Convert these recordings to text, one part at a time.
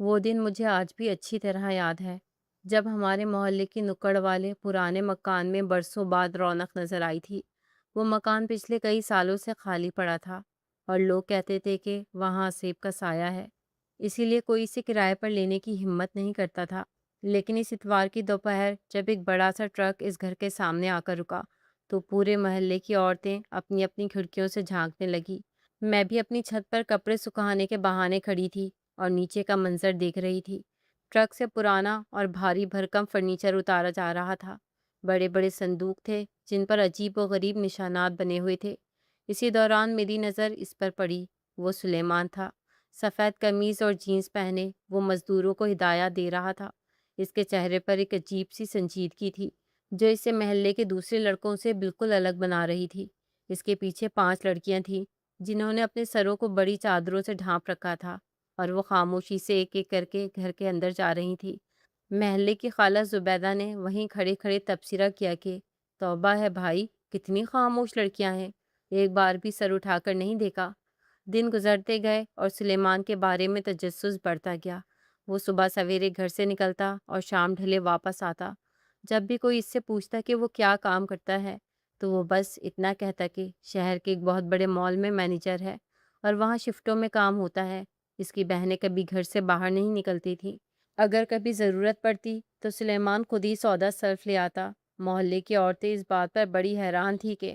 وہ دن مجھے آج بھی اچھی طرح یاد ہے جب ہمارے محلے کی نکڑ والے پرانے مکان میں برسوں بعد رونق نظر آئی تھی۔ وہ مکان پچھلے کئی سالوں سے خالی پڑا تھا اور لوگ کہتے تھے کہ وہاں سیب کا سایہ ہے، اسی لیے کوئی اسے کرائے پر لینے کی ہمت نہیں کرتا تھا۔ لیکن اس اتوار کی دوپہر جب ایک بڑا سا ٹرک اس گھر کے سامنے آ کر رکا تو پورے محلے کی عورتیں اپنی اپنی کھڑکیوں سے جھانکنے لگی۔ میں بھی اپنی چھت پر کپڑے سکھانے کے بہانے کھڑی تھی اور نیچے کا منظر دیکھ رہی تھی۔ ٹرک سے پرانا اور بھاری بھرکم فرنیچر اتارا جا رہا تھا۔ بڑے بڑے صندوق تھے جن پر عجیب و غریب نشانات بنے ہوئے تھے۔ اسی دوران میری نظر اس پر پڑی۔ وہ سلیمان تھا، سفید قمیض اور جینس پہنے وہ مزدوروں کو ہدایات دے رہا تھا۔ اس کے چہرے پر ایک عجیب سی سنجیدگی تھی جو اسے محلے کے دوسرے لڑکوں سے بالکل الگ بنا رہی تھی۔ اس کے پیچھے 5 لڑکیاں تھیں جنہوں نے اپنے سروں کو بڑی چادروں سے ڈھانپ رکھا تھا اور وہ خاموشی سے ایک ایک کر کے گھر کے اندر جا رہی تھی۔ محلے کی خالہ زبیدہ نے وہیں کھڑے کھڑے تبصرہ کیا کہ توبہ ہے بھائی، کتنی خاموش لڑکیاں ہیں، ایک بار بھی سر اٹھا کر نہیں دیکھا۔ دن گزرتے گئے اور سلیمان کے بارے میں تجسس بڑھتا گیا۔ وہ صبح سویرے گھر سے نکلتا اور شام ڈھلے واپس آتا۔ جب بھی کوئی اس سے پوچھتا کہ وہ کیا کام کرتا ہے تو وہ بس اتنا کہتا کہ شہر کے ایک بہت بڑے مال میں مینیجر ہے اور وہاں شفٹوں میں کام ہوتا ہے۔ اس کی بہنیں کبھی گھر سے باہر نہیں نکلتی تھیں۔ اگر کبھی ضرورت پڑتی تو سلیمان خود ہی سودا صرف لے آتا۔ محلے کی عورتیں اس بات پر بڑی حیران تھی کہ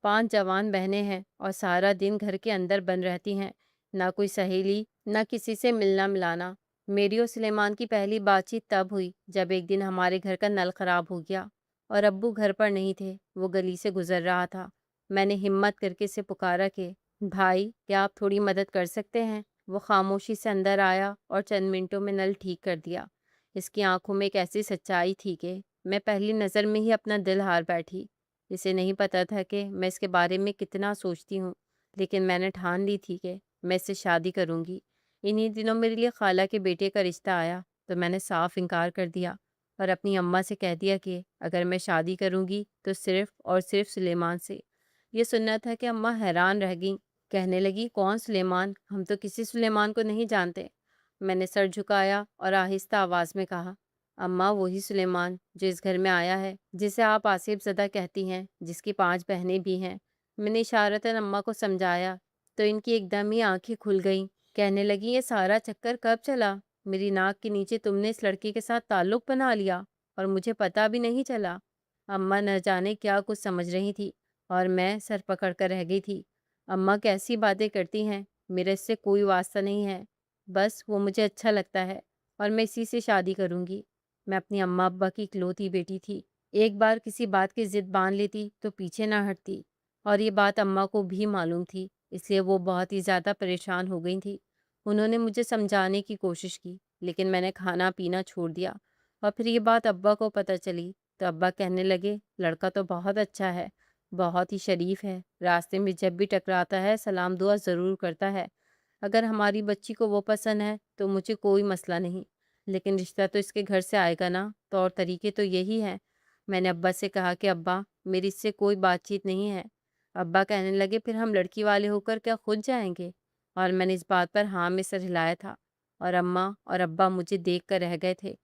5 جوان بہنیں ہیں اور سارا دن گھر کے اندر بند رہتی ہیں، نہ کوئی سہیلی، نہ کسی سے ملنا ملانا۔ میری اور سلیمان کی پہلی بات چیت تب ہوئی جب ایک دن ہمارے گھر کا نل خراب ہو گیا اور ابو گھر پر نہیں تھے، وہ گلی سے گزر رہا تھا۔ میں نے ہمت کر کے اسے پکارا کہ بھائی کیا آپ تھوڑی مدد کر سکتے ہیں؟ وہ خاموشی سے اندر آیا اور چند منٹوں میں نل ٹھیک کر دیا۔ اس کی آنکھوں میں ایک ایسی سچائی تھی کہ میں پہلی نظر میں ہی اپنا دل ہار بیٹھی۔ اسے نہیں پتا تھا کہ میں اس کے بارے میں کتنا سوچتی ہوں، لیکن میں نے ٹھان لی تھی کہ میں اس سے شادی کروں گی۔ انہی دنوں میرے لیے خالہ کے بیٹے کا رشتہ آیا تو میں نے صاف انکار کر دیا اور اپنی اماں سے کہہ دیا کہ اگر میں شادی کروں گی تو صرف اور صرف سلیمان سے۔ یہ سننا تھا کہ اماں حیران رہ گئیں، کہنے لگی کون سلیمان؟ ہم تو کسی سلیمان کو نہیں جانتے۔ میں نے سر جھکایا اور آہستہ آواز میں کہا اماں وہی سلیمان جو اس گھر میں آیا ہے، جسے آپ آصف زدہ کہتی ہیں، جس کی 5 بہنیں بھی ہیں۔ میں نے اشارتاً اماں کو سمجھایا تو ان کی ایک دم ہی آنکھیں کھل گئیں، کہنے لگی یہ سارا چکر کب چلا؟ میری ناک کے نیچے تم نے اس لڑکی کے ساتھ تعلق بنا لیا اور مجھے پتا بھی نہیں چلا۔ اماں نہ جانے کیا کچھ سمجھ رہی تھی اور میں سر پکڑ کر رہ گئی تھی۔ اماں کیسی باتیں کرتی ہیں، میرا اس سے کوئی واسطہ نہیں ہے، بس وہ مجھے اچھا لگتا ہے اور میں اسی سے شادی کروں گی۔ میں اپنی اماں ابا کی اکلوتی بیٹی تھی، ایک بار کسی بات کی ضد باندھ لیتی تو پیچھے نہ ہٹتی، اور یہ بات اماں کو بھی معلوم تھی، اس لیے وہ بہت ہی زیادہ پریشان ہو گئی تھی۔ انہوں نے مجھے سمجھانے کی کوشش کی لیکن میں نے کھانا پینا چھوڑ دیا، اور پھر یہ بات ابا کو پتہ چلی تو ابا کہنے لگے لڑکا تو بہت اچھا ہے، بہت ہی شریف ہے، راستے میں جب بھی ٹکراتا ہے سلام دعا ضرور کرتا ہے۔ اگر ہماری بچی کو وہ پسند ہے تو مجھے کوئی مسئلہ نہیں، لیکن رشتہ تو اس کے گھر سے آئے گا نا، طور طریقے تو یہی ہیں۔ میں نے ابا سے کہا کہ ابا میری اس سے کوئی بات چیت نہیں ہے۔ ابا کہنے لگے پھر ہم لڑکی والے ہو کر کیا خود جائیں گے؟ اور میں نے اس بات پر ہاں میں سر ہلایا تھا اور اماں اور ابا مجھے دیکھ کر رہ گئے تھے۔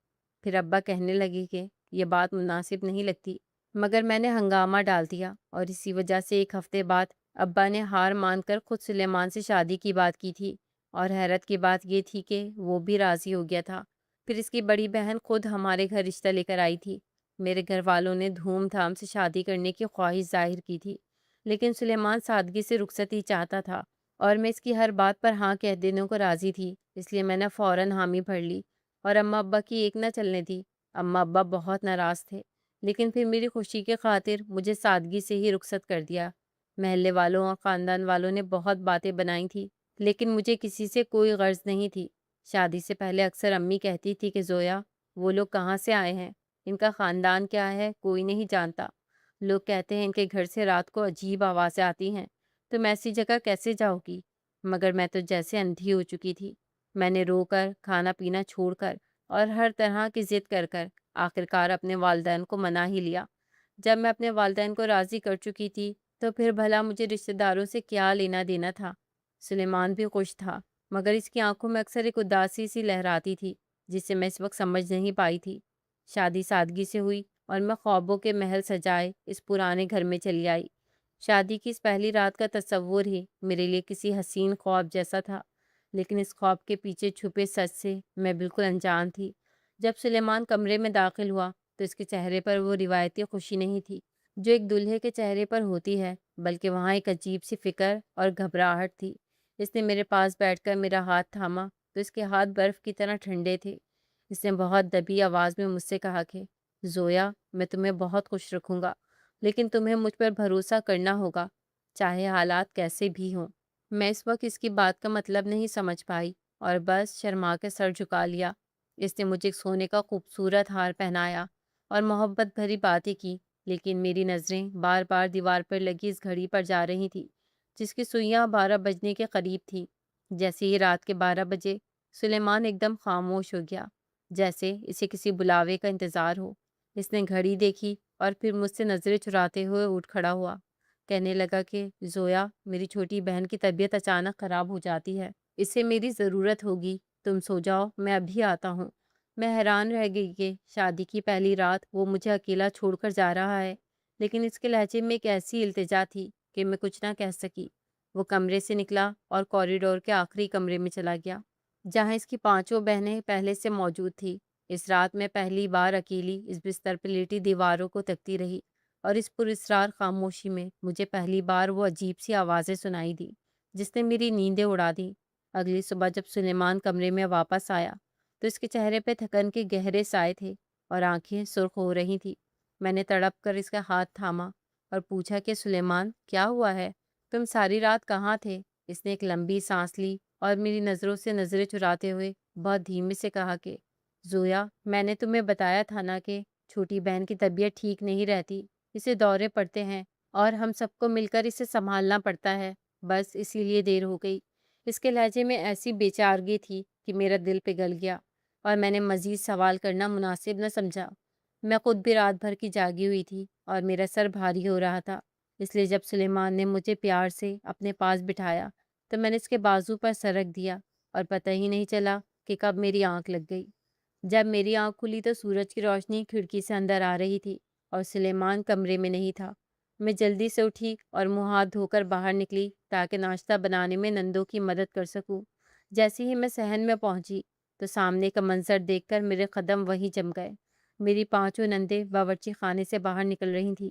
پھر ابا کہنے لگے کہ یہ بات مناسب نہیں لگتی، مگر میں نے ہنگامہ ڈال دیا اور اسی وجہ سے 1 ہفتے بعد ابا نے ہار مان کر خود سلیمان سے شادی کی بات کی تھی، اور حیرت کی بات یہ تھی کہ وہ بھی راضی ہو گیا تھا۔ پھر اس کی بڑی بہن خود ہمارے گھر رشتہ لے کر آئی تھی۔ میرے گھر والوں نے دھوم دھام سے شادی کرنے کی خواہش ظاہر کی تھی، لیکن سلیمان سادگی سے رخصتی چاہتا تھا اور میں اس کی ہر بات پر ہاں کہہ دینے کو راضی تھی، اس لیے میں نے فوراً حامی بھر لی اور اماں ابا کی ایک نہ چلنے دی۔ اماں ابا بہت ناراض تھے، لیکن پھر میری خوشی کے خاطر مجھے سادگی سے ہی رخصت کر دیا۔ محلے والوں اور خاندان والوں نے بہت باتیں بنائی تھی، لیکن مجھے کسی سے کوئی غرض نہیں تھی۔ شادی سے پہلے اکثر امی کہتی تھی کہ زویا وہ لوگ کہاں سے آئے ہیں، ان کا خاندان کیا ہے کوئی نہیں جانتا، لوگ کہتے ہیں ان کے گھر سے رات کو عجیب آوازیں آتی ہیں، تم ایسی جگہ کیسے جاؤ گی؟ مگر میں تو جیسے اندھی ہو چکی تھی۔ میں نے رو کر، کھانا پینا چھوڑ کر اور ہر طرح کی ضد کر کر آخرکار اپنے والدین کو منا ہی لیا۔ جب میں اپنے والدین کو راضی کر چکی تھی تو پھر بھلا مجھے رشتہ داروں سے کیا لینا دینا تھا؟ سلیمان بھی خوش تھا، مگر اس کی آنکھوں میں اکثر ایک اداسی سی لہراتی تھی، جسے میں اس وقت سمجھ نہیں پائی تھی۔ شادی سادگی سے ہوئی اور میں خوابوں کے محل سجائے اس پرانے گھر میں چلی آئی۔ شادی کی اس پہلی رات کا تصور ہی میرے لیے کسی حسین خواب جیسا تھا، لیکن اس خواب کے پیچھے چھپے سچ سے میں بالکل انجان تھی۔ جب سلیمان کمرے میں داخل ہوا تو اس کے چہرے پر وہ روایتی خوشی نہیں تھی جو ایک دلہے کے چہرے پر ہوتی ہے، بلکہ وہاں ایک عجیب سی فکر اور گھبراہٹ تھی۔ اس نے میرے پاس بیٹھ کر میرا ہاتھ تھاما تو اس کے ہاتھ برف کی طرح ٹھنڈے تھے۔ اس نے بہت دبی آواز میں مجھ سے کہا کہ زویا، میں تمہیں بہت خوش رکھوں گا، لیکن تمہیں مجھ پر بھروسہ کرنا ہوگا، چاہے حالات کیسے بھی ہوں۔ میں اس وقت اس کی بات کا مطلب نہیں سمجھ پائی اور بس شرما کے سر جھکا لیا۔ اس نے مجھے ایک سونے کا خوبصورت ہار پہنایا اور محبت بھری باتیں کی، لیکن میری نظریں بار بار دیوار پر لگی اس گھڑی پر جا رہی تھی جس کی سوئیاں 12 بجنے کے قریب تھیں۔ جیسے ہی رات کے 12 بجے، سلیمان ایک دم خاموش ہو گیا، جیسے اسے کسی بلاوے کا انتظار ہو۔ اس نے گھڑی دیکھی اور پھر مجھ سے نظریں چراتے ہوئے اٹھ کھڑا ہوا۔ کہنے لگا کہ زویا، میری چھوٹی بہن کی طبیعت اچانک خراب ہو جاتی ہے، اسے میری ضرورت ہوگی، تم سو جاؤ، میں ابھی آتا ہوں۔ میں حیران رہ گئی کہ شادی کی پہلی رات وہ مجھے اکیلا چھوڑ کر جا رہا ہے، لیکن اس کے لہجے میں ایک ایسی التجا تھی کہ میں کچھ نہ کہہ سکی۔ وہ کمرے سے نکلا اور کوریڈور کے آخری کمرے میں چلا گیا، جہاں اس کی پانچوں بہنیں پہلے سے موجود تھیں۔ اس رات میں پہلی بار اکیلی اس بستر پہ لیٹی دیواروں کو تکتی رہی، اور اس پراسرار خاموشی میں مجھے پہلی بار وہ عجیب سی آوازیں سنائی دی جس نے میری نیندیں اڑا دیں۔ اگلی صبح جب سلیمان کمرے میں واپس آیا تو اس کے چہرے پہ تھکن کے گہرے سائے تھے اور آنکھیں سرخ ہو رہی تھیں۔ میں نے تڑپ کر اس کا ہاتھ تھاما اور پوچھا کہ سلیمان، کیا ہوا ہے؟ تم ساری رات کہاں تھے؟ اس نے ایک لمبی سانس لی اور میری نظروں سے نظریں چراتے ہوئے بہت دھیمے سے کہا کہ زویا، میں نے تمہیں بتایا تھا نا کہ چھوٹی بہن کی طبیعت ٹھیک نہیں رہتی، اسے دورے پڑتے ہیں اور ہم سب کو مل کر اسے سنبھالنا پڑتا ہے، بس اسی لیے دیر ہو گئی۔ اس کے لہجے میں ایسی بے چارگی تھی کہ میرا دل پگھل گیا اور میں نے مزید سوال کرنا مناسب نہ سمجھا۔ میں خود بھی رات بھر کی جاگی ہوئی تھی اور میرا سر بھاری ہو رہا تھا، اس لیے جب سلیمان نے مجھے پیار سے اپنے پاس بٹھایا تو میں نے اس کے بازو پر سر رکھ دیا اور پتہ ہی نہیں چلا کہ کب میری آنکھ لگ گئی۔ جب میری آنکھ کھلی تو سورج کی روشنی کھڑکی سے اندر آ رہی تھی اور سلیمان کمرے میں نہیں تھا۔ میں جلدی سے اٹھی اور منہ ہاتھ دھو کر باہر نکلی تاکہ ناشتہ بنانے میں نندوں کی مدد کر سکوں۔ جیسے ہی میں صحن میں پہنچی تو سامنے کا منظر دیکھ کر میرے قدم وہیں جم گئے۔ میری پانچوں نندیں باورچی خانے سے باہر نکل رہی تھیں،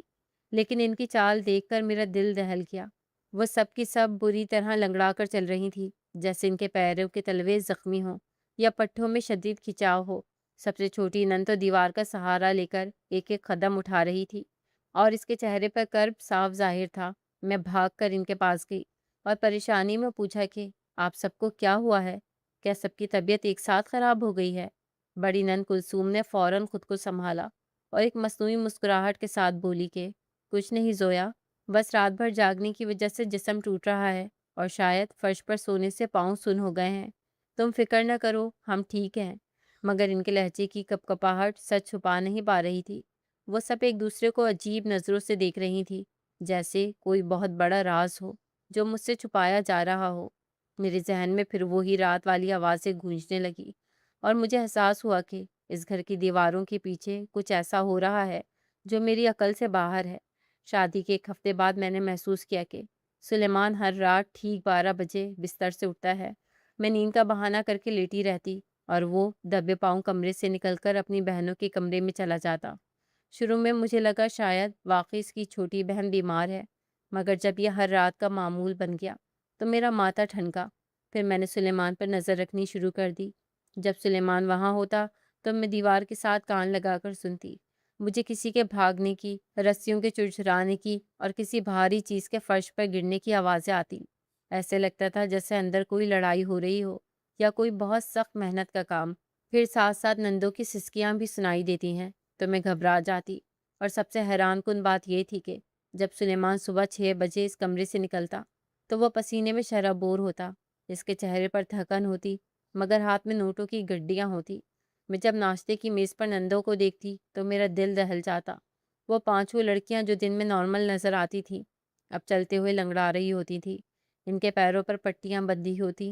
لیکن ان کی چال دیکھ کر میرا دل دہل گیا۔ وہ سب کی سب بری طرح لنگڑا کر چل رہی تھیں، جیسے ان کے پیروں کے تلوے زخمی ہوں یا پٹھوں میں شدید کھچاؤ ہو۔ سب سے چھوٹی نند تو دیوار کا سہارا لے کر ایک ایک قدم اٹھا رہی تھی اور اس کے چہرے پر کرب صاف ظاہر تھا۔ میں بھاگ کر ان کے پاس گئی اور پریشانی میں پوچھا کہ آپ سب کو کیا ہوا ہے؟ کیا سب کی طبیعت ایک ساتھ خراب ہو گئی ہے؟ بڑی نند کلثوم نے فوراً خود کو سنبھالا اور ایک مصنوعی مسکراہٹ کے ساتھ بولی کہ کچھ نہیں زویا، بس رات بھر جاگنے کی وجہ سے جسم ٹوٹ رہا ہے اور شاید فرش پر سونے سے پاؤں سن ہو گئے ہیں۔ تم فکر نہ کرو، ہم ٹھیک ہیں۔ مگر ان کے لہجے کی کپکپاہٹ سچ چھپا نہیں پا رہی تھی۔ وہ سب ایک دوسرے کو عجیب نظروں سے دیکھ رہی تھی، جیسے کوئی بہت بڑا راز ہو جو مجھ سے چھپایا جا رہا ہو۔ میرے ذہن میں پھر وہی رات والی آوازیں گونجنے لگی اور مجھے احساس ہوا کہ اس گھر کی دیواروں کے پیچھے کچھ ایسا ہو رہا ہے جو میری عقل سے باہر ہے۔ شادی کے ایک ہفتے بعد میں نے محسوس کیا کہ سلیمان ہر رات ٹھیک 12 بجے بستر سے اٹھتا ہے۔ میں نیند کا بہانہ کر کے لیٹی رہتی اور وہ دبے پاؤں کمرے سے نکل کر اپنی بہنوں کے کمرے میں چلا جاتا۔ شروع میں مجھے لگا شاید واقعی اس کی چھوٹی بہن بیمار ہے، مگر جب یہ ہر رات کا معمول بن گیا تو میرا ماتھا ٹھنکا۔ پھر میں نے سلیمان پر نظر رکھنی شروع کر دی۔ جب سلیمان وہاں ہوتا تو میں دیوار کے ساتھ کان لگا کر سنتی۔ مجھے کسی کے بھاگنے کی، رسیوں کے چرچرانے کی اور کسی بھاری چیز کے فرش پر گرنے کی آوازیں آتی۔ ایسے لگتا تھا جیسے اندر کوئی لڑائی ہو رہی ہو یا کوئی بہت سخت محنت کا کام۔ پھر ساتھ ساتھ نندوں کی سسکیاں بھی سنائی دیتی ہیں تو میں گھبرا جاتی۔ اور سب سے حیران کن بات یہ تھی کہ جب سلیمان صبح 6 بجے اس کمرے سے نکلتا تو وہ پسینے میں شرابور ہوتا، اس کے چہرے پر تھکن ہوتی مگر ہاتھ میں نوٹوں کی گڈیاں ہوتی۔ میں جب ناشتے کی میز پر نندوں کو دیکھتی تو میرا دل دہل جاتا۔ وہ پانچوں لڑکیاں جو دن میں نارمل نظر آتی تھیں اب چلتے ہوئے لنگڑا رہی ہوتی تھیں۔ ان کے پیروں پر پٹیاں بندھی ہوتی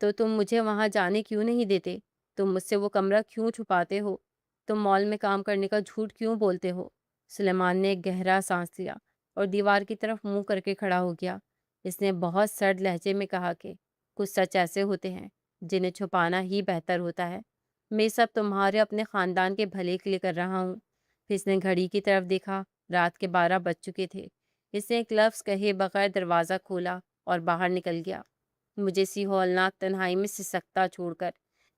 تو تم مجھے وہاں جانے کیوں نہیں دیتے؟ تم مجھ سے وہ کمرہ کیوں چھپاتے ہو؟ تم مال میں کام کرنے کا جھوٹ کیوں بولتے ہو؟ سلیمان نے ایک گہرا سانس لیا اور دیوار کی طرف منہ کر کے کھڑا ہو گیا۔ اس نے بہت سرد لہجے میں کہا کہ کچھ سچ ایسے ہوتے ہیں جنہیں چھپانا ہی بہتر ہوتا ہے۔ میں سب تمہارے اپنے خاندان کے بھلے کے لیے کر رہا ہوں۔ پھر اس نے گھڑی کی طرف دیکھا۔ رات کے 12 بج چکے تھے۔ اس نے ایک لفظ کہے بغیر دروازہ کھولا اور باہر نکل گیا، مجھے اسی ہولناک تنہائی میں سسکتا چھوڑ کر۔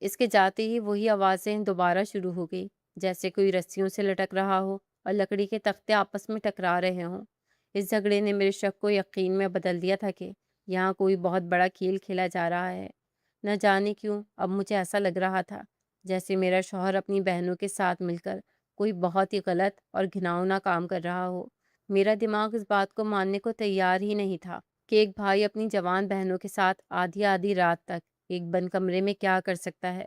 اس کے جاتے ہی وہی آوازیں دوبارہ شروع ہو گئی، جیسے کوئی رسیوں سے لٹک رہا ہو اور لکڑی کے تختے آپس میں ٹکرا رہے ہوں۔ اس جھگڑے نے میرے شک کو یقین میں بدل دیا تھا کہ یہاں کوئی بہت بڑا کھیل کھیلا جا رہا ہے۔ نہ جانے کیوں اب مجھے ایسا لگ رہا تھا جیسے میرا شوہر اپنی بہنوں کے ساتھ مل کر کوئی بہت ہی غلط اور گھناؤنا کام کر رہا ہو۔ میرا دماغ اس بات کو ماننے کو تیار ہی نہیں تھا کہ ایک بھائی اپنی جوان بہنوں کے ساتھ آدھی آدھی رات تک ایک بند کمرے میں کیا کر سکتا ہے،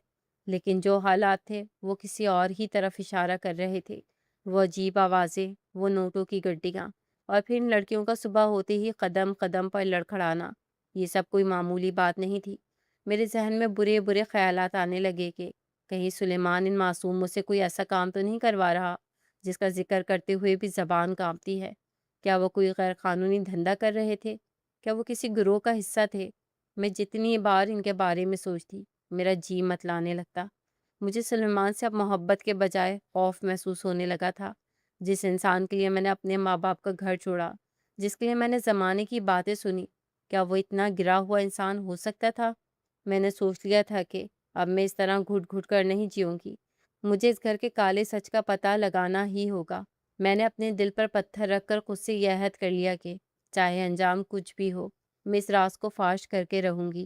لیکن جو حالات تھے وہ کسی اور ہی طرف اشارہ کر رہے تھے۔ وہ عجیب آوازیں، وہ نوٹوں کی گڈیاں، اور پھر ان لڑکیوں کا صبح ہوتے ہی قدم قدم پر لڑکھڑانا، یہ سب کوئی معمولی بات نہیں تھی۔ میرے ذہن میں برے برے خیالات آنے لگے کہ کہیں سلیمان ان معصوموں سے کوئی ایسا کام تو نہیں کروا رہا جس کا ذکر کرتے ہوئے بھی زبان کانپتی ہے۔ کیا وہ کوئی غیر قانونی دھندا کر رہے تھے؟ کیا وہ کسی گروہ کا حصہ تھے؟ میں جتنی بار ان کے بارے میں سوچتی، میرا جی متلانے لگتا۔ مجھے سلیمان سے اب محبت کے بجائے خوف محسوس ہونے لگا تھا۔ جس انسان کے لیے میں نے اپنے ماں باپ کا گھر چھوڑا، جس کے لیے میں نے زمانے کی باتیں سنی، کیا وہ اتنا گرا ہوا انسان ہو سکتا تھا؟ میں نے سوچ لیا تھا کہ اب میں اس طرح گھٹ گھٹ کر نہیں جیوں گی۔ مجھے اس گھر کے کالے سچ کا پتہ لگانا ہی ہوگا۔ میں نے اپنے دل پر پتھر رکھ کر خود سے یہ عہد کر لیا کہ چاہے انجام کچھ بھی ہو، میں اس راز کو فاش کر کے رہوں گی۔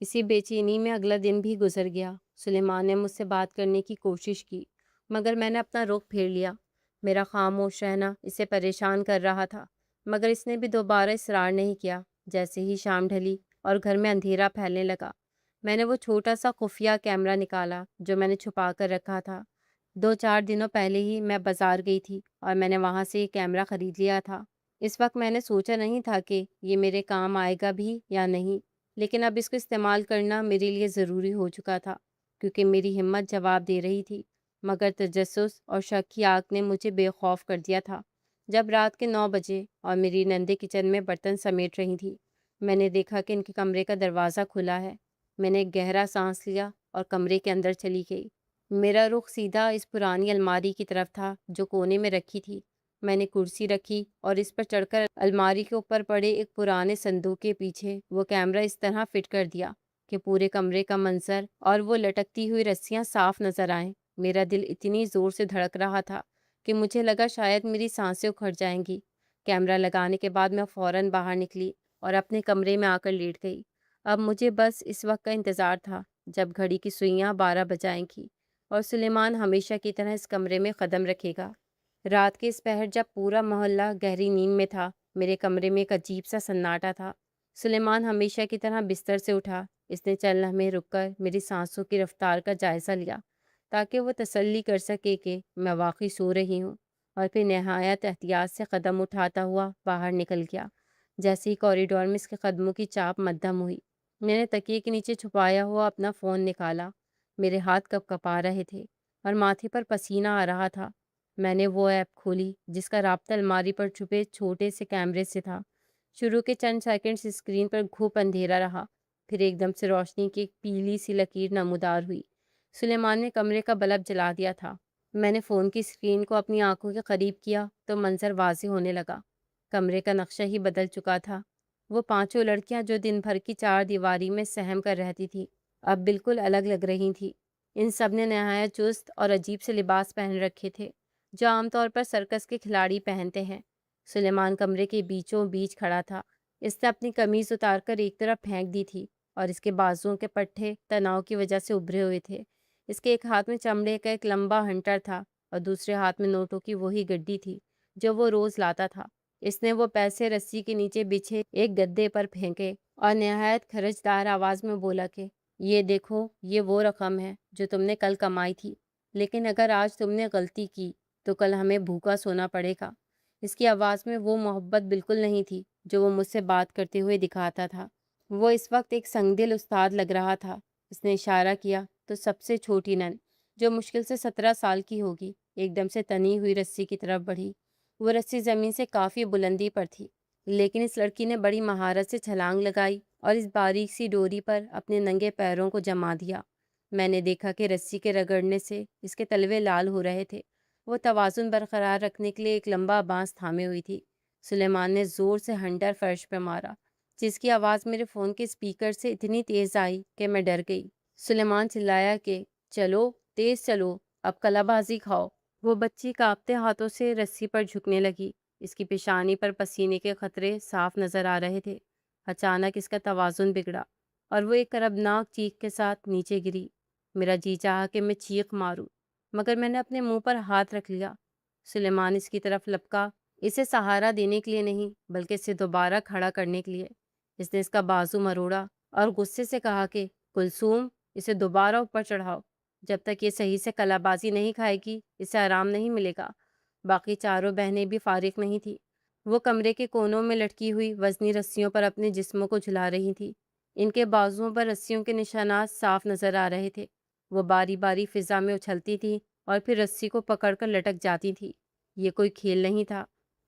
اسی بے چینی میں اگلا دن بھی گزر گیا۔ سلیمان نے مجھ سے بات کرنے کی کوشش کی، مگر میں نے اپنا رخ پھیر لیا۔ میرا خاموش رہنا اسے پریشان کر رہا تھا، مگر اس نے بھی دوبارہ اصرار نہیں کیا۔ جیسے ہی شام ڈھلی اور گھر میں اندھیرا پھیلنے لگا، میں نے وہ چھوٹا سا خفیہ کیمرہ نکالا جو میں نے چھپا کر رکھا تھا۔ 2-4 دنوں پہلے ہی میں بازار گئی تھی اور میں نے وہاں سے یہ کیمرہ خرید لیا تھا۔ اس وقت میں نے سوچا نہیں تھا کہ یہ میرے کام آئے گا بھی یا نہیں، لیکن اب اس کو استعمال کرنا میرے لیے ضروری ہو چکا تھا، کیونکہ میری ہمت جواب دے رہی تھی، مگر تجسس اور شک کی آگ نے مجھے بے خوف کر دیا تھا۔ جب رات کے 9 بجے اور میری نندے کچن میں برتن سمیٹ رہی تھی، میں نے دیکھا کہ ان کے کمرے کا دروازہ کھلا ہے۔ میں نے ایک گہرا سانس لیا اور کمرے کے اندر چلی گئی۔ میرا رخ سیدھا اس پرانی الماری کی طرف تھا جو کونے میں رکھی تھی۔ میں نے کرسی رکھی اور اس پر چڑھ کر الماری کے اوپر پڑے ایک پرانے صندوق کے پیچھے وہ کیمرہ اس طرح فٹ کر دیا کہ پورے کمرے کا منظر اور وہ لٹکتی ہوئی رسیاں صاف نظر آئیں۔ میرا دل اتنی زور سے دھڑک رہا تھا کہ مجھے لگا شاید میری سانسیں اکھڑ جائیں گی۔ کیمرہ لگانے کے بعد میں فوراً باہر نکلی اور اپنے کمرے میں آ کر لیٹ گئی۔ اب مجھے بس اس وقت کا انتظار تھا جب گھڑی کی سوئیاں 12 بجائیں گی اور سلیمان ہمیشہ کی طرح اس کمرے میں قدم رکھے گا۔ رات کے اس پہر جب پورا محلہ گہری نیند میں تھا، میرے کمرے میں ایک عجیب سا سناٹا تھا۔ سلیمان ہمیشہ کی طرح بستر سے اٹھا۔ اس نے چند لمحے رک کر میری سانسوں کی رفتار کا جائزہ لیا تاکہ وہ تسلی کر سکے کہ میں واقعی سو رہی ہوں، اور پھر نہایت احتیاط سے قدم اٹھاتا ہوا باہر نکل گیا۔ جیسے ہی کوریڈور میں اس کے قدموں کی چاپ مدھم ہوئی، میں نے تکیے کے نیچے چھپایا ہوا اپنا فون نکالا۔ میرے ہاتھ کپ کپا رہے تھے اور ماتھے پر پسینہ آ رہا تھا۔ میں نے وہ ایپ کھولی جس کا رابطہ الماری پر چھپے چھوٹے سے کیمرے سے تھا۔ شروع کے چند سیکنڈز اسکرین پر گھوپ اندھیرا رہا، پھر ایک دم سے روشنی کی ایک پیلی سی لکیر نمودار ہوئی۔ سلیمان نے کمرے کا بلب جلا دیا تھا۔ میں نے فون کی اسکرین کو اپنی آنکھوں کے قریب کیا تو منظر واضح ہونے لگا۔ کمرے کا نقشہ ہی بدل چکا تھا۔ وہ 5 لڑکیاں جو دن بھر کی 4 دیواری میں سہم کر رہتی تھی، اب بالکل الگ لگ رہی تھیں۔ ان سب نے نہایت چست اور عجیب سے لباس پہن رکھے تھے جو عام طور پر سرکس کے کھلاڑی پہنتے ہیں۔ سلیمان کمرے کے بیچوں بیچ کھڑا تھا۔ اس نے اپنی قمیض اتار کر ایک طرف پھینک دی تھی اور اس کے بازوؤں کے پٹھے تناؤ کی وجہ سے ابھرے ہوئے تھے۔ اس کے ایک ہاتھ میں چمڑے کا ایک لمبا ہنٹر تھا اور دوسرے ہاتھ میں نوٹوں کی وہی گڈی تھی جو وہ روز لاتا تھا۔ اس نے وہ پیسے رسی کے نیچے بچھے ایک گدے پر پھینکے اور نہایت خرچدار آواز میں بولا کہ یہ دیکھو، یہ وہ رقم ہے جو تم نے کل کمائی تھی، لیکن اگر آج تم نے غلطی کی تو کل ہمیں بھوکا سونا پڑے گا۔ اس کی آواز میں وہ محبت بالکل نہیں تھی جو وہ مجھ سے بات کرتے ہوئے دکھاتا تھا۔ وہ اس وقت ایک سنگدل استاد لگ رہا تھا۔ اس نے اشارہ کیا تو سب سے چھوٹی نن، جو مشکل سے 17 سال کی ہوگی، ایک دم سے تنی ہوئی رسی کی طرف بڑھی۔ وہ رسی زمین سے کافی بلندی پر تھی، لیکن اس لڑکی نے بڑی مہارت سے چھلانگ لگائی اور اس باریک سی ڈوری پر اپنے ننگے پیروں کو جما دیا۔ میں نے دیکھا کہ رسی کے رگڑنے سے اس کے تلوے لال ہو رہے تھے۔ وہ توازن برقرار رکھنے کے لیے ایک لمبا بانس تھامے ہوئی تھی۔ سلیمان نے زور سے ہنٹر فرش پہ مارا، جس کی آواز میرے فون کے اسپیکر سے اتنی تیز آئی کہ میں ڈر گئی۔ سلیمان چلایا کہ چلو تیز چلو، اب کلا بازی کھاؤ۔ وہ بچی کانپتے ہاتھوں سے رسی پر جھکنے لگی۔ اس کی پیشانی پر پسینے کے قطرے صاف نظر آ رہے تھے۔ اچانک اس کا توازن بگڑا اور وہ ایک کربناک چیخ کے ساتھ نیچے گری۔ میرا جی چاہا کہ میں چیخ ماروں، مگر میں نے اپنے منہ پر ہاتھ رکھ لیا۔ سلیمان اس کی طرف لپکا، اسے سہارا دینے کے لیے نہیں بلکہ اسے دوبارہ کھڑا کرنے کے لیے۔ اس نے اس کا بازو مروڑا اور غصے سے کہا کہ کلثوم، اسے دوبارہ اوپر چڑھاؤ۔ جب تک یہ صحیح سے کلا بازی نہیں کھائے گی اسے آرام نہیں ملے گا۔ باقی چاروں بہنیں بھی فارغ نہیں تھیں۔ وہ کمرے کے کونوں میں لٹکی ہوئی وزنی رسیوں پر اپنے جسموں کو جھلا رہی تھیں۔ ان کے بازوؤں پر رسیوں کے نشانات صاف نظر آ رہے تھے۔ وہ باری باری فضا میں اچھلتی تھیں اور پھر رسی کو پکڑ کر لٹک جاتی تھیں۔ یہ کوئی کھیل نہیں تھا،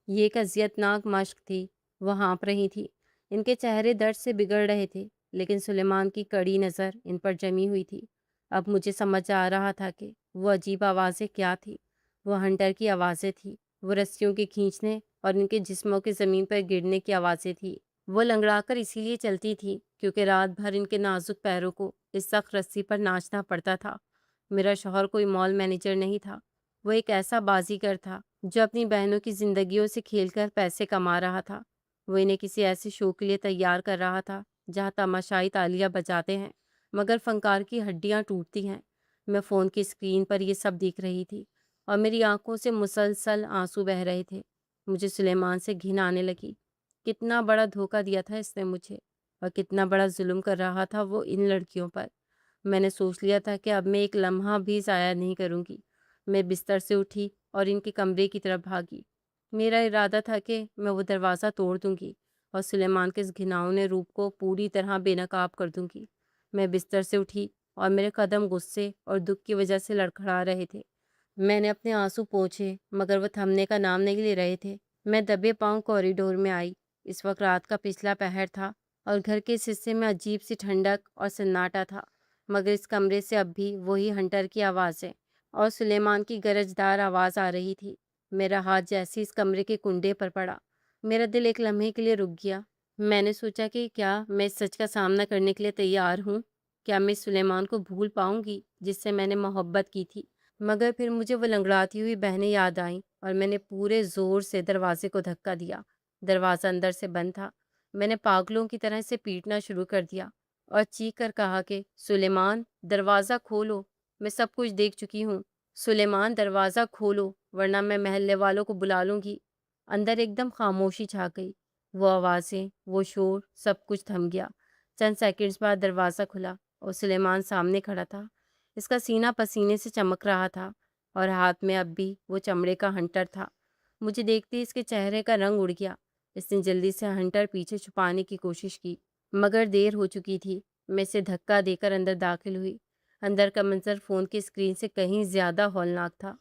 یہ ایک اذیت ناک مشق تھی۔ وہ ہانپ رہی تھی، ان کے چہرے درد سے بگڑ رہے تھے، لیکن سلیمان کی کڑی نظر ان پر جمی ہوئی تھی۔ اب مجھے سمجھ آ رہا تھا کہ وہ عجیب آوازیں کیا تھیں۔ وہ ہنٹر کی آوازیں تھیں، وہ رسیوں کے کھینچنے اور ان کے جسموں کے زمین پر گرنے کی آوازیں تھیں۔ وہ لنگڑا کر اسی لیے چلتی تھی کیونکہ رات بھر ان کے نازک پیروں کو اس سخت رسی پر ناچنا پڑتا تھا۔ میرا شوہر کوئی مال مینیجر نہیں تھا، وہ ایک ایسا بازیگر تھا جو اپنی بہنوں کی زندگیوں سے کھیل کر پیسے کما رہا تھا۔ وہ انہیں کسی ایسے شو کے لیے تیار کر رہا تھا جہاں تماشائی تالیاں بجاتے ہیں مگر فنکار کی ہڈیاں ٹوٹتی ہیں۔ میں فون کی اسکرین پر یہ سب دیکھ رہی تھی اور میری آنکھوں سے مسلسل آنسو بہہ رہے تھے۔ مجھے سلیمان سے گھن آنے لگی۔ کتنا بڑا دھوکہ دیا تھا اس نے مجھے، اور کتنا بڑا ظلم کر رہا تھا وہ ان لڑکیوں پر۔ میں نے سوچ لیا تھا کہ اب میں ایک لمحہ بھی ضائع نہیں کروں گی۔ میں بستر سے اٹھی اور ان کے کمرے کی طرف بھاگی۔ میرا ارادہ تھا کہ میں وہ دروازہ توڑ دوں گی اور سلیمان کے اس گھناؤنے روپ کو پوری طرح بے نقاب کر دوں گی۔ میں بستر سے اٹھی اور میرے قدم غصے اور دکھ کی وجہ سے لڑکھڑا رہے تھے۔ میں نے اپنے آنسو پوچھے مگر وہ تھمنے کا نام نہیں لے رہے تھے۔ میں دبے پاؤں کوریڈور میں آئی۔ اس وقت رات کا پچھلا پہر تھا اور گھر کے اس حصے میں عجیب سی ٹھنڈک اور سناٹا تھا، مگر اس کمرے سے اب بھی وہی ہنٹر کی آوازیں اور سلیمان کی گرجدار آواز آ رہی تھی۔ میرا ہاتھ جیسے اس کمرے کے کنڈے پر پڑا، میرا دل ایک لمحے کے لیے رک گیا۔ میں نے سوچا کہ کیا میں اس سچ کا سامنا کرنے کے لیے تیار ہوں؟ کیا میں سلیمان کو بھول پاؤں گی جس سے میں نے محبت کی تھی؟ مگر پھر مجھے وہ لنگڑاتی ہوئی بہنیں یاد آئیں اور میں نے پورے زور سے دروازے کو دھکا دیا۔ دروازہ اندر سے بند تھا۔ میں نے پاگلوں کی طرح اسے پیٹنا شروع کر دیا اور چیخ کر کہا کہ سلیمان، دروازہ کھولو، میں سب کچھ دیکھ چکی ہوں۔ سلیمان، دروازہ کھولو ورنہ میں محلے والوں کو بلا لوں گی۔ اندر ایک دم خاموشی چھا گئی۔ وہ آوازیں، وہ شور، سب کچھ تھم گیا۔ چند سیکنڈز بعد دروازہ کھلا اور سلیمان سامنے کھڑا تھا۔ اس کا سینہ پسینے سے چمک رہا تھا اور ہاتھ میں اب بھی وہ چمڑے کا ہنٹر تھا۔ مجھے دیکھتے اس کے چہرے کا رنگ اڑ گیا۔ اس نے جلدی سے ہنٹر پیچھے چھپانے کی کوشش کی مگر دیر ہو چکی تھی۔ میں اسے دھکا دے کر اندر داخل ہوئی۔ اندر کا منظر فون کی اسکرین سے کہیں زیادہ ہولناک تھا۔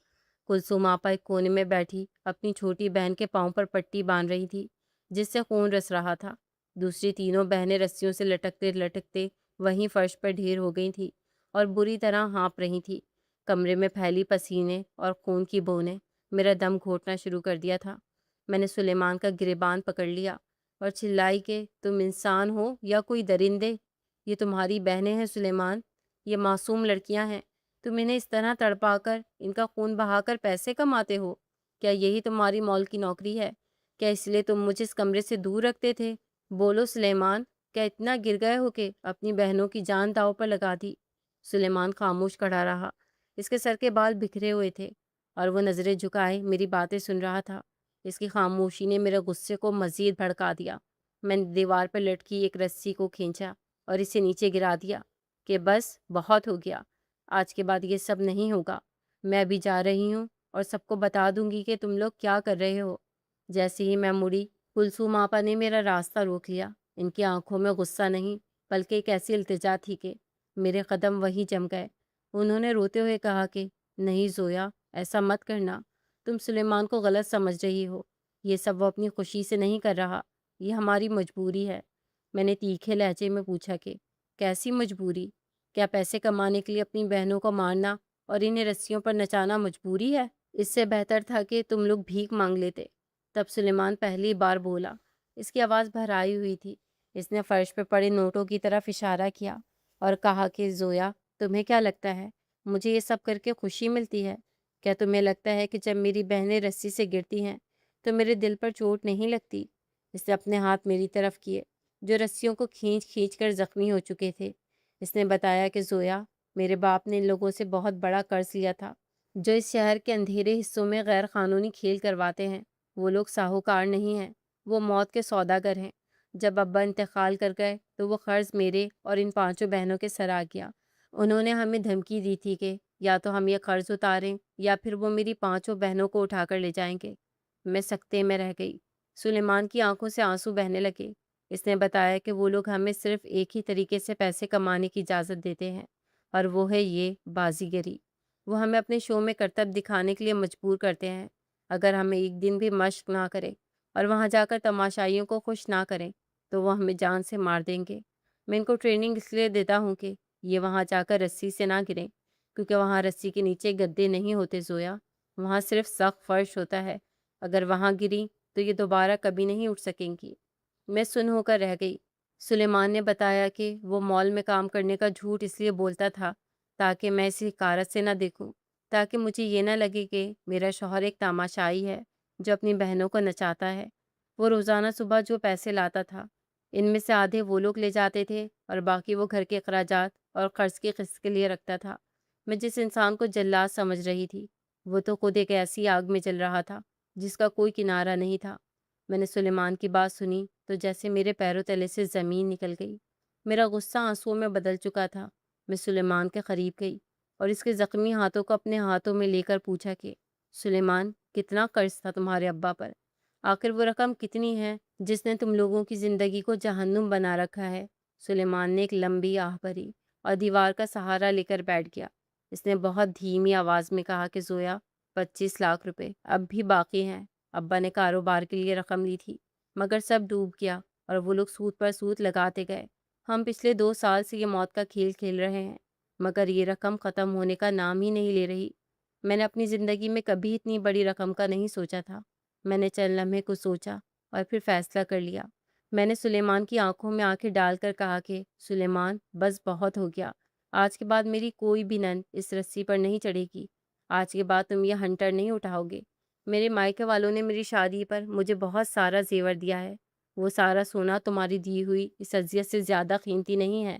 کلثوم آپا ایک کونے میں بیٹھی اپنی چھوٹی بہن کے پاؤں پر پٹی باندھ رہی تھی جس سے خون رس رہا تھا۔ دوسری تینوں بہنیں رسیوں سے لٹکتے لٹکتے وہیں فرش پر ڈھیر ہو گئی تھیں اور بری طرح ہانپ رہی تھیں۔ کمرے میں پھیلی پسینے اور خون کی بوندیں میرا دم گھونٹنا شروع کر دیا تھا۔ میں نے سلیمان کا گریبان پکڑ لیا اور چلائی کہ تم انسان ہو یا کوئی درندے؟ یہ تمہاری بہنیں ہیں سلیمان، یہ معصوم لڑکیاں ہیں۔ تم انہیں اس طرح تڑپا کر، ان کا خون بہا کر پیسے کماتے ہو؟ کیا یہی تمہاری مال کی نوکری ہے؟ کیا اس لیے تم مجھے اس کمرے سے دور رکھتے تھے؟ بولو سلیمان، کیا اتنا گر گئے ہو کہ اپنی بہنوں کی جان داؤ پر لگا دی؟ سلیمان خاموش کھڑا رہا۔ اس کے سر کے بال بکھرے ہوئے تھے اور وہ نظریں جھکائے میری باتیں سن رہا تھا۔ اس کی خاموشی نے میرے غصے کو مزید بھڑکا دیا۔ میں نے دیوار پر لٹکی ایک رسی کو کھینچا اور اسے نیچے گرا دیا کہ بس بہت ہو گیا، آج کے بعد یہ سب نہیں ہوگا۔ میں ابھی جا رہی ہوں اور سب کو بتا دوں گی کہ تم لوگ کیا کر رہے ہو۔ جیسے ہی میں مڑی، کلثوم آپا نے میرا راستہ روک لیا۔ ان کی آنکھوں میں غصہ نہیں بلکہ ایک ایسی التجا تھی کہ میرے قدم وہیں جم گئے۔ انہوں نے روتے ہوئے کہا کہ نہیں زویا، ایسا مت کرنا، تم سلیمان کو غلط سمجھ رہی ہو، یہ سب وہ اپنی خوشی سے نہیں کر رہا، یہ ہماری مجبوری ہے۔ میں نے تیکھے لہجے میں پوچھا کہ کیسی مجبوری؟ کیا پیسے کمانے کے لیے اپنی بہنوں کو مارنا اور انہیں رسیوں پر نچانا مجبوری ہے؟ اس سے بہتر تھا کہ تم لوگ بھیک مانگ لیتے۔ تب سلیمان پہلی بار بولا۔ اس کی آواز بھرائی ہوئی تھی۔ اس نے فرش پہ پڑے نوٹوں کی طرف اشارہ کیا اور کہا کہ زویا، تمہیں کیا لگتا ہے مجھے یہ سب کر کے خوشی ملتی ہے؟ کیا تمہیں لگتا ہے کہ جب میری بہنیں رسی سے گرتی ہیں تو میرے دل پر چوٹ نہیں لگتی؟ اس نے اپنے ہاتھ میری طرف کیے جو رسیوں کو کھینچ کھینچ کر زخمی ہو چکے تھے۔ اس نے بتایا کہ زویا، میرے باپ نے ان لوگوں سے بہت بڑا قرض لیا تھا جو اس شہر کے اندھیرے حصوں میں غیر قانونی کھیل کرواتے ہیں۔ وہ لوگ ساہوکار نہیں ہیں، وہ موت کے سوداگر ہیں۔ جب ابا انتقال کر گئے تو وہ قرض میرے اور ان 5 بہنوں کے سر آ گیا۔ انہوں نے ہمیں دھمکی دی تھی کہ یا تو ہم یہ قرض اتاریں یا پھر وہ میری 5 بہنوں کو اٹھا کر لے جائیں گے۔ میں سکتے میں رہ گئی۔ سلیمان کی آنکھوں سے آنسو بہنے لگے۔ اس نے بتایا کہ وہ لوگ ہمیں صرف ایک ہی طریقے سے پیسے کمانے کی اجازت دیتے ہیں، اور وہ ہے یہ بازیگری۔ وہ ہمیں اپنے شو میں کرتب دکھانے کے لیے مجبور کرتے ہیں۔ اگر ہمیں ایک دن بھی مشق نہ کریں اور وہاں جا کر تماشائیوں کو خوش نہ کریں تو وہ ہمیں جان سے مار دیں گے۔ میں ان کو ٹریننگ اس لیے دیتا ہوں کہ یہ وہاں جا کر رسی سے نہ گریں، کیونکہ وہاں رسی کے نیچے گدے نہیں ہوتے زویا، وہاں صرف سخت فرش ہوتا ہے۔ اگر وہاں گری تو یہ دوبارہ کبھی نہیں اٹھ سکیں گی۔ میں سن ہو کر رہ گئی۔ سلیمان نے بتایا کہ وہ مال میں کام کرنے کا جھوٹ اس لیے بولتا تھا تاکہ میں اسے حقارت سے نہ دیکھوں، تاکہ مجھے یہ نہ لگے کہ میرا شوہر ایک تماشائی ہے جو اپنی بہنوں کو نچاتا ہے۔ وہ روزانہ صبح جو پیسے لاتا تھا ان میں سے آدھے وہ لوگ لے جاتے تھے اور باقی وہ گھر کے اخراجات اور قرض کی قسط کے لیے رکھتا تھا۔ میں جس انسان کو جلاد سمجھ رہی تھی وہ تو خود ایک ایسی آگ میں جل رہا تھا جس کا کوئی کنارہ نہیں تھا۔ میں نے سلیمان کی بات سنی تو جیسے میرے پیروں تلے سے زمین نکل گئی۔ میرا غصہ آنسوؤں میں بدل چکا تھا۔ میں سلیمان کے قریب گئی اور اس کے زخمی ہاتھوں کو اپنے ہاتھوں میں لے کر پوچھا کہ سلیمان، کتنا قرض تھا تمہارے ابا پر؟ آخر وہ رقم کتنی ہے جس نے تم لوگوں کی زندگی کو جہنم بنا رکھا ہے؟ سلیمان نے ایک لمبی آہ بھری اور دیوار کا سہارا لے کر بیٹھ گیا۔ اس نے بہت دھیمی آواز میں کہا کہ زویا، 25 لاکھ روپے اب بھی باقی ہیں۔ ابا نے کاروبار کے لیے رقم لی تھی مگر سب ڈوب گیا اور وہ لوگ سود پر سود لگاتے گئے۔ ہم پچھلے 2 سال سے یہ موت کا کھیل کھیل رہے ہیں مگر یہ رقم ختم ہونے کا نام ہی نہیں لے رہی۔ میں نے اپنی زندگی میں کبھی اتنی بڑی رقم کا نہیں سوچا تھا۔ میں نے چند لمحے کو سوچا اور پھر فیصلہ کر لیا۔ میں نے سلیمان کی آنکھوں میں آنکھیں ڈال کر کہا کہ سلیمان، بس بہت ہو گیا۔ آج کے بعد میری کوئی بھی نن اس رسی پر نہیں چڑھے گی۔ آج کے بعد تم یہ ہنٹر نہیں اٹھاؤ گے۔ میرے مائکے والوں نے میری شادی پر مجھے بہت سارا زیور دیا ہے۔ وہ سارا سونا تمہاری دی ہوئی اس اذیت سے زیادہ قیمتی نہیں ہے۔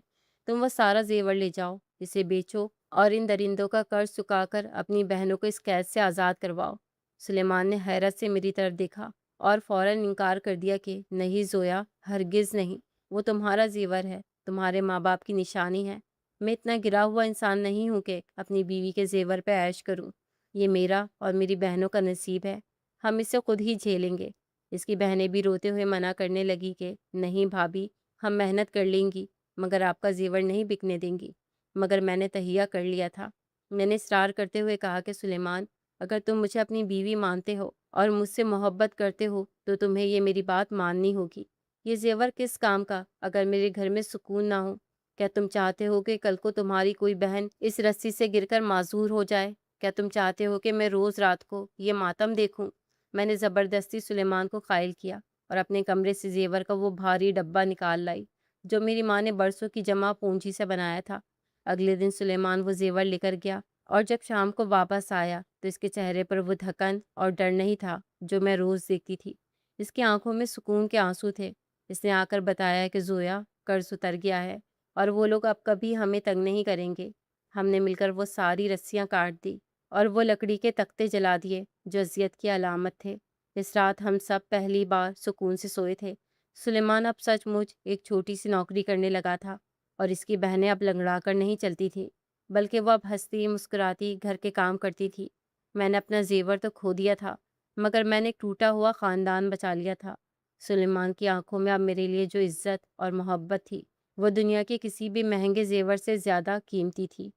تم وہ سارا زیور لے جاؤ، اسے بیچو اور ان درندوں کا قرض چکا کر اپنی بہنوں کو اس قید سے آزاد کرواؤ۔ سلیمان نے حیرت سے میری طرف دیکھا اور فوراً انکار کر دیا کہ نہیں زویا، ہرگز نہیں، وہ تمہارا زیور ہے، تمہارے ماں باپ کی نشانی ہے۔ میں اتنا گرا ہوا انسان نہیں ہوں کہ اپنی بیوی کے زیور پہ عیش کروں۔ یہ میرا اور میری بہنوں کا نصیب ہے، ہم اسے خود ہی جھیلیں گے۔ اس کی بہنیں بھی روتے ہوئے منع کرنے لگی کہ نہیں بھابھی، ہم محنت کر لیں گی مگر آپ کا زیور نہیں بکنے دیں گی۔ مگر میں نے تہیہ کر لیا تھا۔ میں نے اصرار کرتے ہوئے کہا کہ سلیمان، اگر تم مجھے اپنی بیوی مانتے ہو اور مجھ سے محبت کرتے ہو تو تمہیں یہ میری بات ماننی ہوگی۔ یہ زیور کس کام کا اگر میرے گھر میں سکون نہ ہو؟ کیا تم چاہتے ہو کہ کل کو تمہاری کوئی بہن اس رسی سے گر کر معذور ہو جائے؟ کیا تم چاہتے ہو کہ میں روز رات کو یہ ماتم دیکھوں؟ میں نے زبردستی سلیمان کو قائل کیا اور اپنے کمرے سے زیور کا وہ بھاری ڈبہ نکال لائی جو میری ماں نے برسوں کی جمع پونجی سے بنایا تھا۔ اگلے دن سلیمان وہ زیور لے کر گیا اور جب شام کو واپس آیا تو اس کے چہرے پر وہ دھکن اور ڈر نہیں تھا جو میں روز دیکھتی تھی۔ اس کی آنکھوں میں سکون کے آنسو تھے۔ اس نے آ کر بتایا کہ زویا، قرض اتر گیا ہے اور وہ لوگ اب کبھی ہمیں تنگ نہیں کریں گے۔ ہم نے مل کر وہ ساری رسیاں کاٹ دی اور وہ لکڑی کے تختے جلا دیے جو اذیت کی علامت تھے۔ اس رات ہم سب پہلی بار سکون سے سوئے تھے۔ سلیمان اب سچ مچ ایک چھوٹی سی نوکری کرنے لگا تھا اور اس کی بہنیں اب لنگڑا کر نہیں چلتی تھیں بلکہ وہ اب ہنستی مسکراتی گھر کے کام کرتی تھی۔ میں نے اپنا زیور تو کھو دیا تھا مگر میں نے ایک ٹوٹا ہوا خاندان بچا لیا تھا۔ سلیمان کی آنکھوں میں اب میرے لیے جو عزت اور محبت تھی، وہ دنیا کے کسی بھی مہنگے زیور سے زیادہ قیمتی تھی۔